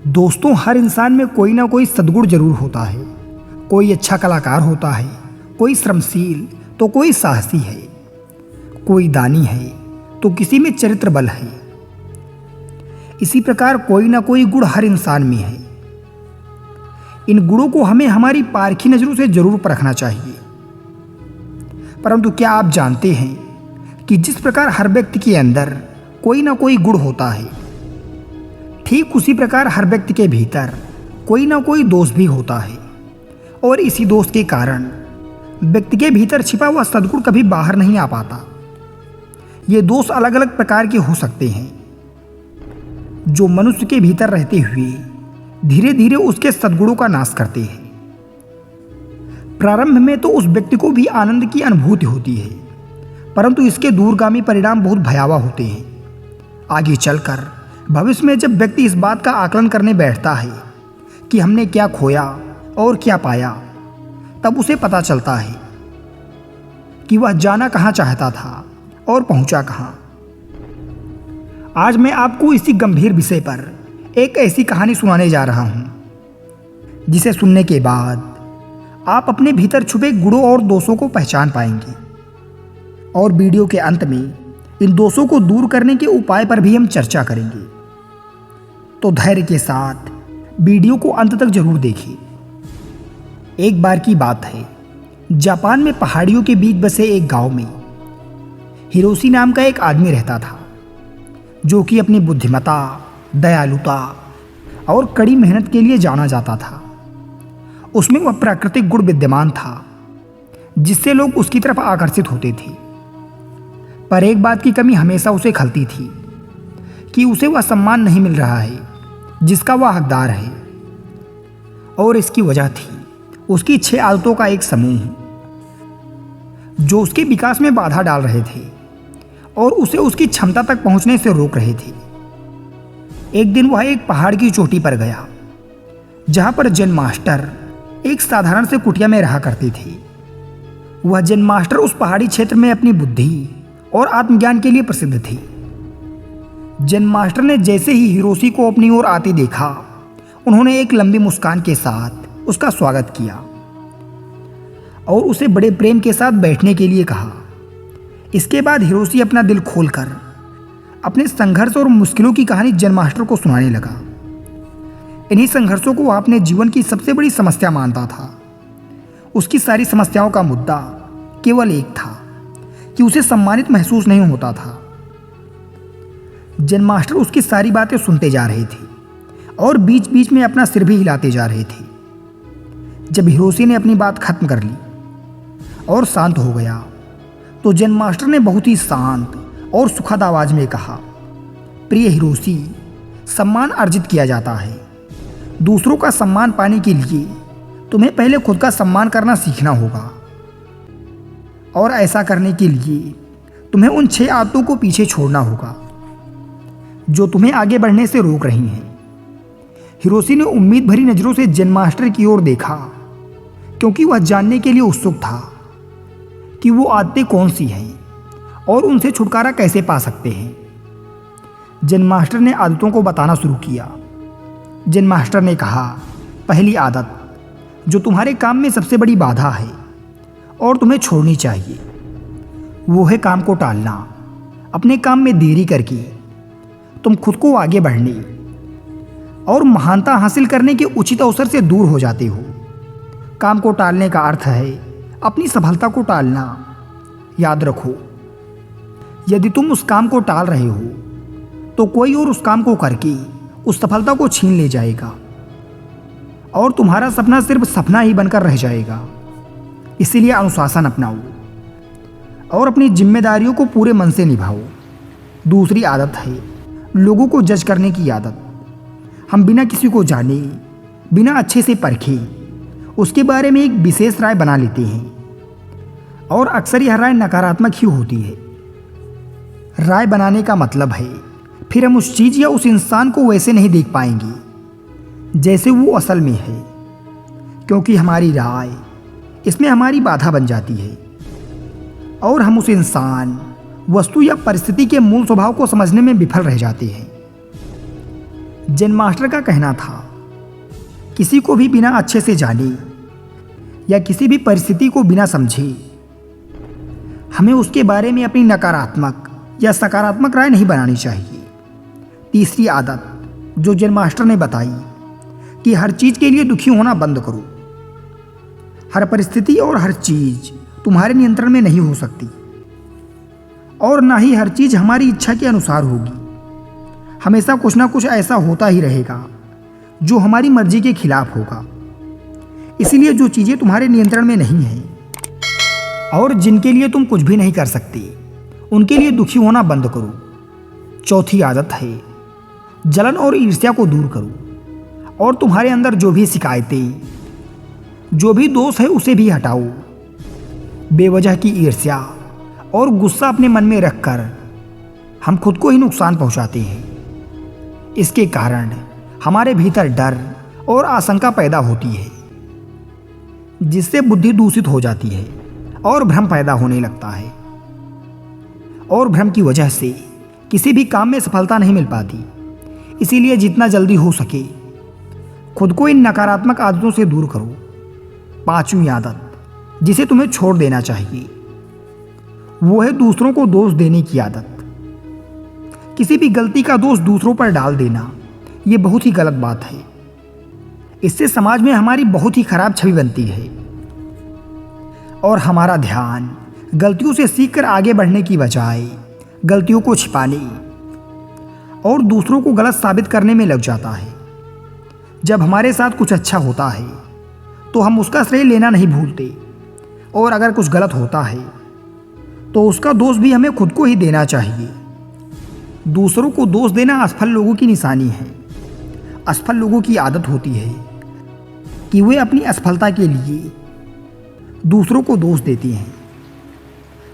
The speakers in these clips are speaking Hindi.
दोस्तों, हर इंसान में कोई ना कोई सद्गुण जरूर होता है। कोई अच्छा कलाकार होता है, कोई श्रमशील तो कोई साहसी है, कोई दानी है तो किसी में चरित्र बल है। इसी प्रकार कोई ना कोई गुण हर इंसान में है। इन गुणों को हमें हमारी पारखी नजरों से जरूर परखना चाहिए। परंतु क्या आप जानते हैं कि जिस प्रकार हर व्यक्ति के अंदर कोई ना कोई गुण होता है, ठीक उसी प्रकार हर व्यक्ति के भीतर कोई ना कोई दोष भी होता है। और इसी दोष के कारण व्यक्ति के भीतर छिपा हुआ सद्गुण कभी बाहर नहीं आ पाता। ये दोष अलग अलग प्रकार के हो सकते हैं, जो मनुष्य के भीतर रहते हुए धीरे धीरे उसके सद्गुणों का नाश करते हैं। प्रारंभ में तो उस व्यक्ति को भी आनंद की अनुभूति होती है, परंतु इसके दूरगामी परिणाम बहुत भयावह होते हैं। आगे चलकर भविष्य में जब व्यक्ति इस बात का आकलन करने बैठता है कि हमने क्या खोया और क्या पाया, तब उसे पता चलता है कि वह जाना कहाँ चाहता था और पहुंचा कहाँ। आज मैं आपको इसी गंभीर विषय पर एक ऐसी कहानी सुनाने जा रहा हूं, जिसे सुनने के बाद आप अपने भीतर छुपे गुणों और दोषों को पहचान पाएंगे। और वीडियो के अंत में इन दोषों को दूर करने के उपाय पर भी हम चर्चा करेंगे। तो धैर्य के साथ वीडियो को अंत तक जरूर देखिए। एक बार की बात है, जापान में पहाड़ियों के बीच बसे एक गांव में हिरोशी नाम का एक आदमी रहता था, जो कि अपनी बुद्धिमत्ता, दयालुता और कड़ी मेहनत के लिए जाना जाता था। उसमें वह प्राकृतिक गुण विद्यमान था, जिससे लोग उसकी तरफ आकर्षित होते थे। पर एक बात की कमी हमेशा उसे खलती थी कि उसे वह सम्मान नहीं मिल रहा है जिसका वह हकदार है। और इसकी वजह थी उसकी 6 आदतों का एक समूह, जो उसके विकास में बाधा डाल रहे थे और उसे उसकी क्षमता तक पहुंचने से रोक रहे थे। एक दिन वह एक पहाड़ की चोटी पर गया, जहां पर जैन मास्टर एक साधारण से कुटिया में रहा करते थे। वह जैन मास्टर उस पहाड़ी क्षेत्र में अपनी बुद्धि और आत्मज्ञान के लिए प्रसिद्ध थे। जैन मास्टर ने जैसे ही हिरोशी को अपनी ओर आते देखा, उन्होंने एक लंबी मुस्कान के साथ उसका स्वागत किया और उसे बड़े प्रेम के साथ बैठने के लिए कहा। इसके बाद हिरोशी अपना दिल खोलकर अपने संघर्ष और मुश्किलों की कहानी जैन मास्टर को सुनाने लगा। इन्हीं संघर्षों को वह अपने जीवन की सबसे बड़ी समस्या मानता था। उसकी सारी समस्याओं का मुद्दा केवल एक था कि उसे सम्मानित महसूस नहीं होता था। जैन मास्टर उसकी सारी बातें सुनते जा रहे थे और बीच बीच में अपना सिर भी हिलाते जा रहे थे। जब हिरोशी ने अपनी बात खत्म कर ली और शांत हो गया, तो जैन मास्टर ने बहुत ही शांत और सुखद आवाज में कहा, प्रिय हिरोशी, सम्मान अर्जित किया जाता है। दूसरों का सम्मान पाने के लिए तुम्हें पहले खुद का सम्मान करना सीखना होगा। और ऐसा करने के लिए तुम्हें उन 6 आदतों को पीछे छोड़ना होगा, जो तुम्हें आगे बढ़ने से रोक रही हैं। हिरोशी ने उम्मीद भरी नजरों से जैन मास्टर की ओर देखा, क्योंकि वह जानने के लिए उत्सुक था कि वो आदतें कौन सी हैं और उनसे छुटकारा कैसे पा सकते हैं। जैन मास्टर ने आदतों को बताना शुरू किया। जैन मास्टर ने कहा, पहली आदत, जो तुम्हारे काम में सबसे बड़ी बाधा है और तुम्हें छोड़नी चाहिए, वो है काम को टालना। अपने काम में देरी करके तुम खुद को आगे बढ़ने और महानता हासिल करने के उचित अवसर से दूर हो जाते हो। काम को टालने का अर्थ है अपनी सफलता को टालना। याद रखो, यदि तुम उस काम को टाल रहे हो, तो कोई और उस काम को करके उस सफलता को छीन ले जाएगा और तुम्हारा सपना सिर्फ सपना ही बनकर रह जाएगा। इसीलिए अनुशासन अपनाओ और अपनी जिम्मेदारियों को पूरे मन से निभाओ। दूसरी आदत है लोगों को जज करने की आदत। हम बिना किसी को जाने, बिना अच्छे से परखे, उसके बारे में एक विशेष राय बना लेते हैं और अक्सर यह राय नकारात्मक ही होती है। राय बनाने का मतलब है फिर हम उस चीज़ या उस इंसान को वैसे नहीं देख पाएंगे जैसे वो असल में है, क्योंकि हमारी राय इसमें हमारी बाधा बन जाती है और हम उस इंसान, वस्तु या परिस्थिति के मूल स्वभाव को समझने में विफल रह जाते हैं। जेन मास्टर का कहना था, किसी को भी बिना अच्छे से जाने या किसी भी परिस्थिति को बिना समझे हमें उसके बारे में अपनी नकारात्मक या सकारात्मक राय नहीं बनानी चाहिए। तीसरी आदत जो जेन मास्टर ने बताई कि हर चीज़ के लिए दुखी होना बंद करो। हर परिस्थिति और हर चीज़ तुम्हारे नियंत्रण में नहीं हो सकती और ना ही हर चीज़ हमारी इच्छा के अनुसार होगी। हमेशा कुछ ना कुछ ऐसा होता ही रहेगा जो हमारी मर्जी के खिलाफ होगा। इसलिए जो चीज़ें तुम्हारे नियंत्रण में नहीं हैं और जिनके लिए तुम कुछ भी नहीं कर सकते, उनके लिए दुखी होना बंद करो। चौथी आदत है, जलन और ईर्ष्या को दूर करो और तुम्हारे अंदर जो भी शिकायतें, जो भी दोष है उसे भी हटाओ। बेवजह की ईर्ष्या और गुस्सा अपने मन में रखकर हम खुद को ही नुकसान पहुंचाते हैं। इसके कारण हमारे भीतर डर और आशंका पैदा होती है, जिससे बुद्धि दूषित हो जाती है और भ्रम पैदा होने लगता है। और भ्रम की वजह से किसी भी काम में सफलता नहीं मिल पाती। इसीलिए जितना जल्दी हो सके खुद को इन नकारात्मक आदतों से दूर करो। पांचवी आदत जिसे तुम्हें छोड़ देना चाहिए वो है दूसरों को दोष देने की आदत। किसी भी गलती का दोष दूसरों पर डाल देना ये बहुत ही गलत बात है। इससे समाज में हमारी बहुत ही खराब छवि बनती है और हमारा ध्यान गलतियों से सीखकर आगे बढ़ने की बजाय गलतियों को छिपाने और दूसरों को गलत साबित करने में लग जाता है। जब हमारे साथ कुछ अच्छा होता है तो हम उसका श्रेय लेना नहीं भूलते और अगर कुछ गलत होता है तो उसका दोष भी हमें खुद को ही देना चाहिए। दूसरों को दोष देना असफल लोगों की निशानी है। असफल लोगों की आदत होती है कि वे अपनी असफलता के लिए दूसरों को दोष देते हैं।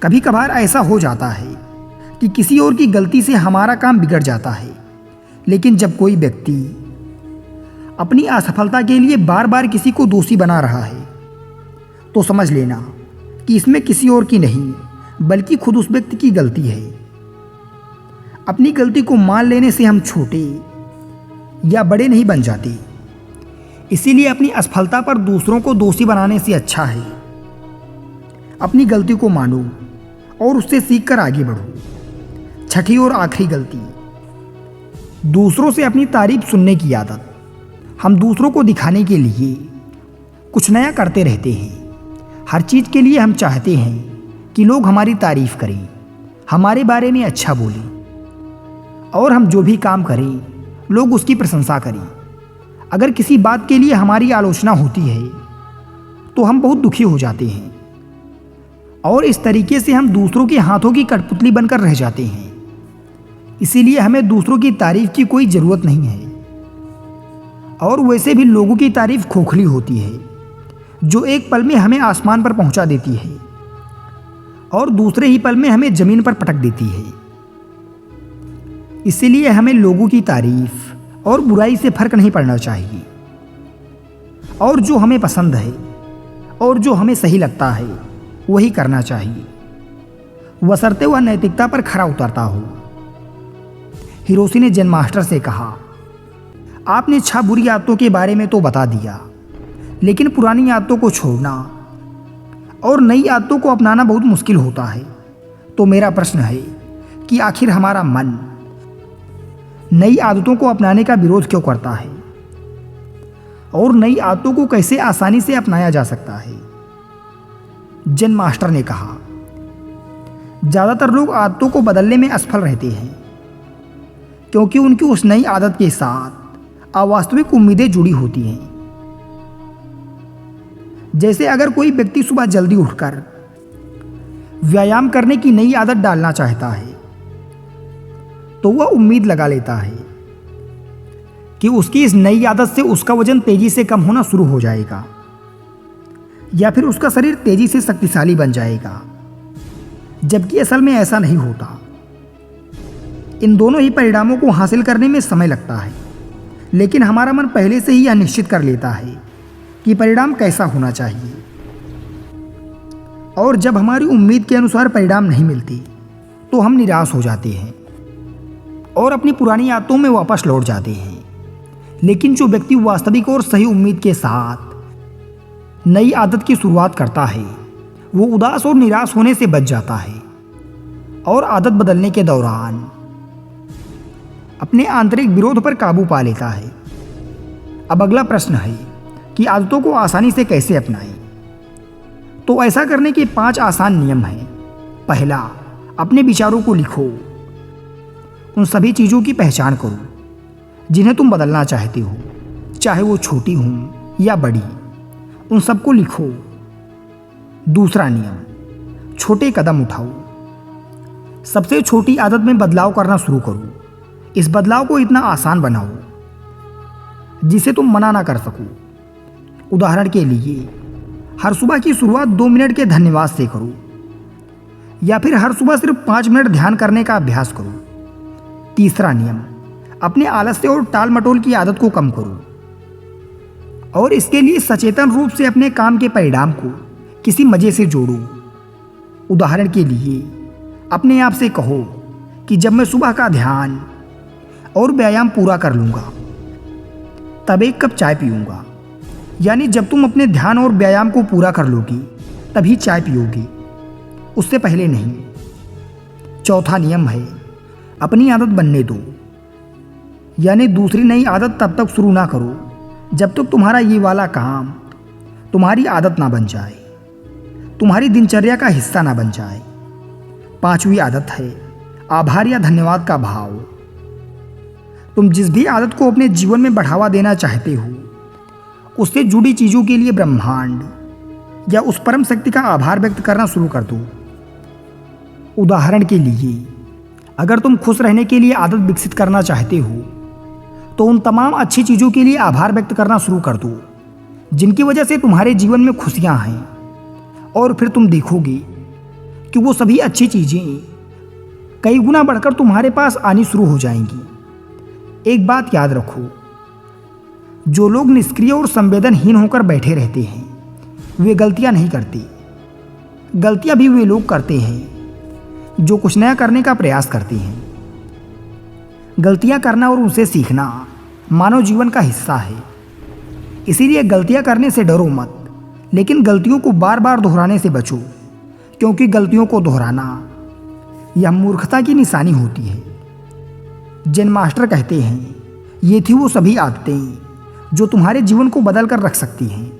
कभी कभार ऐसा हो जाता है कि किसी और की गलती से हमारा काम बिगड़ जाता है, लेकिन जब कोई व्यक्ति अपनी असफलता के लिए बार बार किसी को दोषी बना रहा है तो समझ लेना कि इसमें किसी और की नहीं बल्कि खुद उस व्यक्ति की गलती है। अपनी गलती को मान लेने से हम छोटे या बड़े नहीं बन जाते। इसीलिए अपनी असफलता पर दूसरों को दोषी बनाने से अच्छा है अपनी गलती को मानो और उससे सीखकर आगे बढ़ो। छठी और आखिरी गलती, दूसरों से अपनी तारीफ सुनने की आदत। हम दूसरों को दिखाने के लिए कुछ नया करते रहते हैं। हर चीज़ के लिए हम चाहते हैं कि लोग हमारी तारीफ करें, हमारे बारे में अच्छा बोलें और हम जो भी काम करें लोग उसकी प्रशंसा करें। अगर किसी बात के लिए हमारी आलोचना होती है तो हम बहुत दुखी हो जाते हैं और इस तरीके से हम दूसरों के हाथों की कठपुतली बनकर रह जाते हैं। इसीलिए हमें दूसरों की तारीफ की कोई ज़रूरत नहीं है। और वैसे भी लोगों की तारीफ खोखली होती है जो एक पल में हमें आसमान पर पहुंचा देती है और दूसरे ही पल में हमें ज़मीन पर पटक देती है। इसीलिए हमें लोगों की तारीफ और बुराई से फर्क नहीं पड़ना चाहिए और जो हमें पसंद है और जो हमें सही लगता है वही करना चाहिए, बशर्ते वह नैतिकता पर खरा उतरता हो। हिरोशी ने जेन मास्टर से कहा, आपने 6 बुरी आदतों के बारे में तो बता दिया, लेकिन पुरानी आदतों को छोड़ना और नई आदतों को अपनाना बहुत मुश्किल होता है। तो मेरा प्रश्न है कि आखिर हमारा मन नई आदतों को अपनाने का विरोध क्यों करता है और नई आदतों को कैसे आसानी से अपनाया जा सकता है। जेन मास्टर ने कहा, ज़्यादातर लोग आदतों को बदलने में असफल रहते हैं क्योंकि उनकी उस नई आदत के साथ अवास्तविक उम्मीदें जुड़ी होती हैं। जैसे अगर कोई व्यक्ति सुबह जल्दी उठकर व्यायाम करने की नई आदत डालना चाहता है तो वह उम्मीद लगा लेता है कि उसकी इस नई आदत से उसका वजन तेजी से कम होना शुरू हो जाएगा या फिर उसका शरीर तेजी से शक्तिशाली बन जाएगा, जबकि असल में ऐसा नहीं होता। इन दोनों ही परिणामों को हासिल करने में समय लगता है, लेकिन हमारा मन पहले से ही यह निश्चित कर लेता है कि परिणाम कैसा होना चाहिए। और जब हमारी उम्मीद के अनुसार परिणाम नहीं मिलते तो हम निराश हो जाते हैं और अपनी पुरानी आदतों में वापस लौट जाते हैं। लेकिन जो व्यक्ति वास्तविक और सही उम्मीद के साथ नई आदत की शुरुआत करता है वो उदास और निराश होने से बच जाता है और आदत बदलने के दौरान अपने आंतरिक विरोध पर काबू पा लेता है। अब अगला प्रश्न है कि आदतों को आसानी से कैसे अपनाएं। तो ऐसा करने के 5 आसान नियम हैं। पहला, अपने विचारों को लिखो। उन सभी चीज़ों की पहचान करो जिन्हें तुम बदलना चाहते हो, चाहे वो छोटी हों या बड़ी, उन सबको लिखो। दूसरा नियम, छोटे कदम उठाओ। सबसे छोटी आदत में बदलाव करना शुरू करो। इस बदलाव को इतना आसान बनाओ जिसे तुम मना ना कर सको। उदाहरण के लिए, हर सुबह की शुरुआत 2 मिनट के धन्यवाद से करो, या फिर हर सुबह सिर्फ 5 मिनट ध्यान करने का अभ्यास करो। तीसरा नियम, अपने आलस्य और टाल मटोल की आदत को कम करो और इसके लिए सचेतन रूप से अपने काम के परिणाम को किसी मजे से जोड़ो। उदाहरण के लिए, अपने आप से कहो कि जब मैं सुबह का ध्यान और व्यायाम पूरा कर लूँगा तब 1 कप चाय पीऊँगा। यानी जब तुम अपने ध्यान और व्यायाम को पूरा कर लोगी तभी चाय पियोगी, उससे पहले नहीं। चौथा नियम है, अपनी आदत बनने दो। यानी दूसरी नई आदत तब तक शुरू ना करो जब तक तुम्हारा ये वाला काम तुम्हारी आदत ना बन जाए, तुम्हारी दिनचर्या का हिस्सा ना बन जाए। 5वीं आदत है आभार या धन्यवाद का भाव। तुम जिस भी आदत को अपने जीवन में बढ़ावा देना चाहते हो उससे जुड़ी चीज़ों के लिए ब्रह्मांड या उस परम शक्ति का आभार व्यक्त करना शुरू कर दो। उदाहरण के लिए, अगर तुम खुश रहने के लिए आदत विकसित करना चाहते हो तो उन तमाम अच्छी चीज़ों के लिए आभार व्यक्त करना शुरू कर दो जिनकी वजह से तुम्हारे जीवन में खुशियाँ हैं, और फिर तुम देखोगे कि वो सभी अच्छी चीज़ें कई गुना बढ़कर तुम्हारे पास आनी शुरू हो जाएंगी। एक बात याद रखो, जो लोग निष्क्रिय और संवेदनहीन होकर बैठे रहते हैं वे गलतियां नहीं करते। गलतियां भी वे लोग करते हैं जो कुछ नया करने का प्रयास करते हैं। गलतियां करना और उनसे सीखना मानव जीवन का हिस्सा है। इसीलिए गलतियां करने से डरो मत, लेकिन गलतियों को बार बार दोहराने से बचो, क्योंकि गलतियों को दोहराना यह मूर्खता की निशानी होती है। जैन मास्टर कहते हैं, ये थी वो सभी आदतें जो तुम्हारे जीवन को बदल कर रख सकती हैं,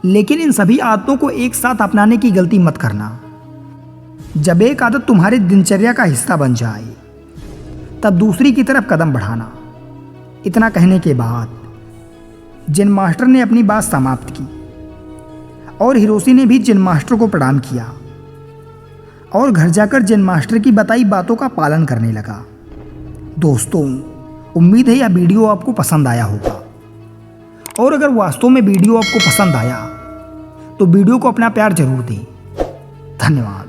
लेकिन इन सभी आदतों को एक साथ अपनाने की गलती मत करना। जब एक आदत तुम्हारी दिनचर्या का हिस्सा बन जाए तब दूसरी की तरफ कदम बढ़ाना। इतना कहने के बाद जैन मास्टर ने अपनी बात समाप्त की और हिरोशी ने भी जैन मास्टर को प्रणाम किया और घर जाकर जैन मास्टर की बताई बातों का पालन करने लगा। दोस्तों, उम्मीद है यह वीडियो आपको पसंद आया होगा, और अगर वास्तव में वीडियो आपको पसंद आया तो वीडियो को अपना प्यार जरूर दें। धन्यवाद।